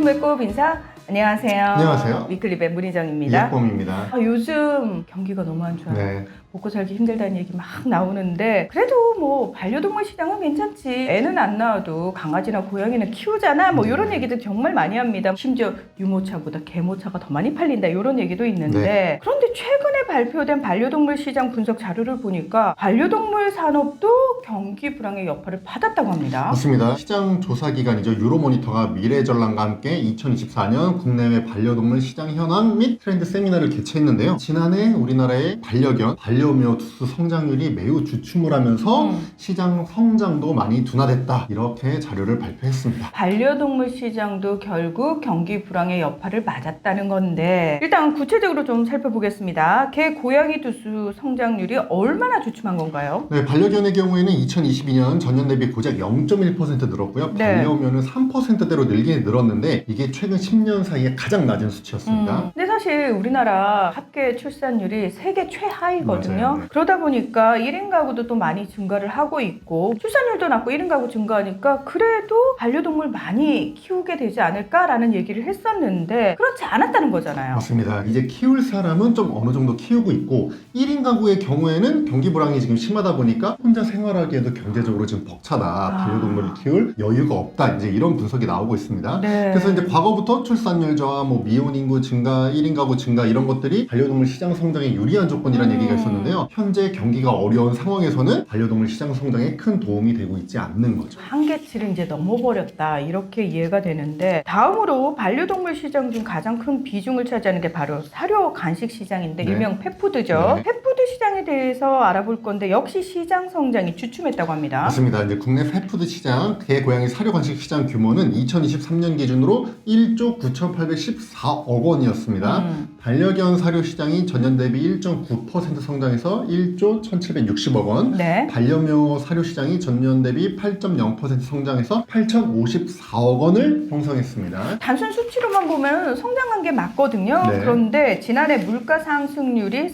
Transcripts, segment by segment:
배꼽 인사. 안녕하세요. 안녕하세요. 위클립의 문희정입니다. 이학범입니다. 요즘 경기가 너무 안 좋아요. 네. 먹고 살기 힘들다는 얘기 막 나오는데 그래도 뭐 반려동물 시장은 괜찮지. 애는 안 낳아도 강아지나 고양이는 키우잖아. 뭐 이런 얘기도 정말 많이 합니다. 심지어 유모차보다 개모차가 더 많이 팔린다 이런 얘기도 있는데 네. 그런데 최근에 발표된 반려동물 시장 분석 자료를 보니까 반려동물 산업도 경기 불황의 여파를 받았다고 합니다. 맞습니다. 시장 조사 기관이죠. 유로모니터가 미래전람과 함께 2024년 국내외 반려동물 시장 현황 및 트렌드 세미나를 개최했는데요. 지난해 우리나라의 반려견, 반려묘 투수 성장률이 매우 주춤을하면서 시장 성장도 많이 둔화됐다. 이렇게 자료를 발표했습니다. 반려동물 시장도 결국 경기 불황의 여파를 맞았다는 건데 일단 구체적으로 좀 살펴보겠습니다. 개, 고양이 두수 성장률이 얼마나 주춤한 건가요? 네, 반려견의 경우에는 2022년 전년 대비 고작 0.1% 늘었고요. 네. 반려묘는 3%대로 늘었는데 이게 최근 10년 사이에 가장 낮은 수치였습니다. 근데 사실 우리나라 합계 출산율이 세계 최하위거든요. 맞아요. 네. 그러다 보니까 1인 가구도 또 많이 증가를 하고 있고 출산율도 낮고 1인 가구 증가하니까 그래도 반려동물 많이 키우게 되지 않을까라는 얘기를 했었는데 그렇지 않았다는 거잖아요. 맞습니다. 이제 키울 사람은 좀 어느 정도 키우고 있고 1인 가구의 경우에는 경기 불황이 지금 심하다 보니까 혼자 생활하기에도 경제적으로 지금 벅차다. 반려동물을 키울 여유가 없다. 이제 이런 분석이 나오고 있습니다. 네. 그래서 이제 과거부터 출산율 저하, 뭐 미혼 인구 증가, 1인 가구 증가 이런 것들이 반려동물 시장 성장에 유리한 조건이라는 얘기가 있었는데요. 현재 경기가 어려운 상황에서는 반려동물 시장 성장에 큰 도움이 되고 있지 않는 거죠. 한계치를 이제 넘어버렸다 이렇게 이해가 되는데 다음으로 반려동물 시장 중 가장 큰 비중을 차지하는 게 바로 사료 간식 시장인데 네. 일명 펫푸드죠. 네. 펫푸드 시장에 대해서 알아볼 건데 역시 시장 성장이 주춤했다고 합니다. 맞습니다. 이제 국내 펫푸드 시장, 개, 고양이 사료 간식 시장 규모는 2023년 기준으로 1조 9,814억 원이었습니다. 반려견 사료 시장이 전년 대비 1.9% 성장해서 1조 1,760억 원. 네. 반려묘 사료 시장이 전년 대비 8.0% 성장해서 8,054억 원을 형성했습니다. 단순 수치로만 보면 성장한 게 맞거든요. 네. 그런데 지난해 물가 상승률이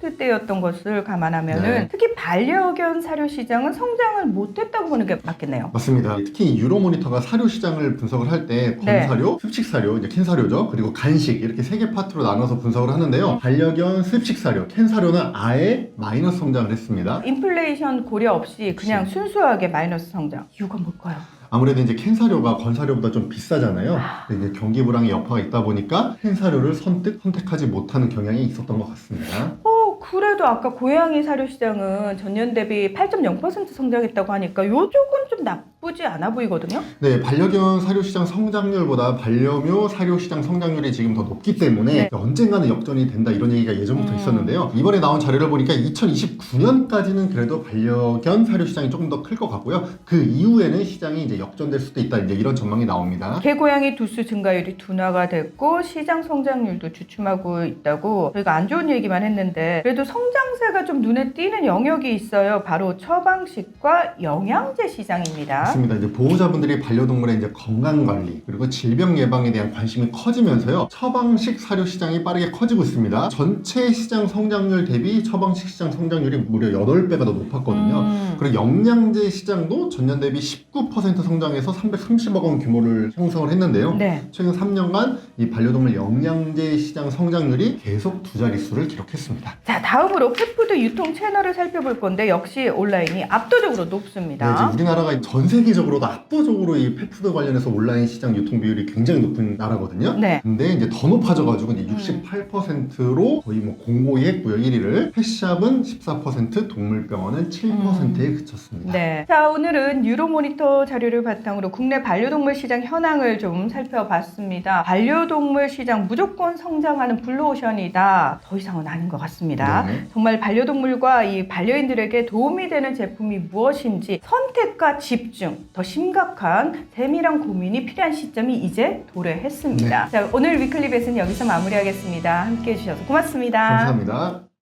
3%대였던 것을 감안하면은 네. 특히 반려견 사료 시장은 성장을 못했다고 보는 게 맞겠네요. 맞습니다. 특히 유로모니터가 사료 시장을 분석을 할 때 건사료, 습식사료, 이제 캔사료죠. 그리고 간식 이렇게 세 개 파트로 나눠서 분석을 하는데요. 반려견 습식사료, 캔사료는 아예 마이너스 성장을 했습니다. 인플레이션 고려 없이 그냥 순수하게 마이너스 성장. 이유가 뭘까요? 아무래도 이제 캔사료가 건사료보다 좀 비싸잖아요. 근데 이제 경기 불황의 여파가 있다 보니까 캔사료를 선택하지 못하는 경향이 있었던 것 같습니다. 그래도 아까 고양이 사료 시장은 전년 대비 8.0% 성장했다고 하니까 요쪽은 좀 나쁘지 않아 보이거든요. 네, 반려견 사료 시장 성장률보다 반려묘 사료 시장 성장률이 지금 더 높기 때문에 네. 언젠가는 역전이 된다 이런 얘기가 예전부터 있었는데요. 이번에 나온 자료를 보니까 2029년까지는 그래도 반려견 사료 시장이 조금 더 클 것 같고요. 그 이후에는 시장이 이제 역전될 수도 있다 이제 이런 전망이 나옵니다. 개, 고양이 두수 증가율이 둔화가 됐고 시장 성장률도 주춤하고 있다고 저희가 안 좋은 얘기만 했는데 그래도 성장세가 좀 눈에 띄는 영역이 있어요. 바로 처방식과 영양제 시장입니다. 맞습니다. 이제 보호자분들이 반려동물의 이제 건강 관리 그리고 질병 예방에 대한 관심이 커지면서요. 처방식 사료 시장이 빠르게 커지고 있습니다. 전체 시장 성장률 대비 처방식 시장 성장률이 무려 8배가 더 높았거든요. 그리고 영양제 시장도 전년 대비 19% 성장해서 330억 원 규모를 형성을 했는데요. 네. 최근 3년간 이 반려동물 영양제 시장 성장률이 계속 두 자릿수를 기록했습니다. 자, 다음으로 펫푸드 유통 채널을 살펴볼 건데 역시 온라인이 압도적으로 네, 높습니다. 지금 우리나라가 전 세계적으로도 압도적으로 이 펫푸드 관련해서 온라인 시장 유통 비율이 굉장히 높은 나라거든요. 네. 근데 이제 더 높아져가지고 이제 68%로 거의 뭐 공고히 했고요. 1위를. 펫샵은 14%, 동물병원은 7%에 그쳤습니다. 네. 자, 오늘은 유로모니터 자료를 바탕으로 국내 반려동물 시장 현황을 좀 살펴봤습니다. 반려동물 시장 무조건 성장하는 블루오션이다. 더 이상은 아닌 것 같습니다. 네. 정말 반려동물과 이 반려인들에게 도움이 되는 제품이 무엇인지 선택과 집중, 더 심각한 세밀한 고민이 필요한 시점이 이제 도래했습니다. 자, 오늘 위클립에서는 여기서 마무리하겠습니다. 함께 해주셔서 고맙습니다. 감사합니다.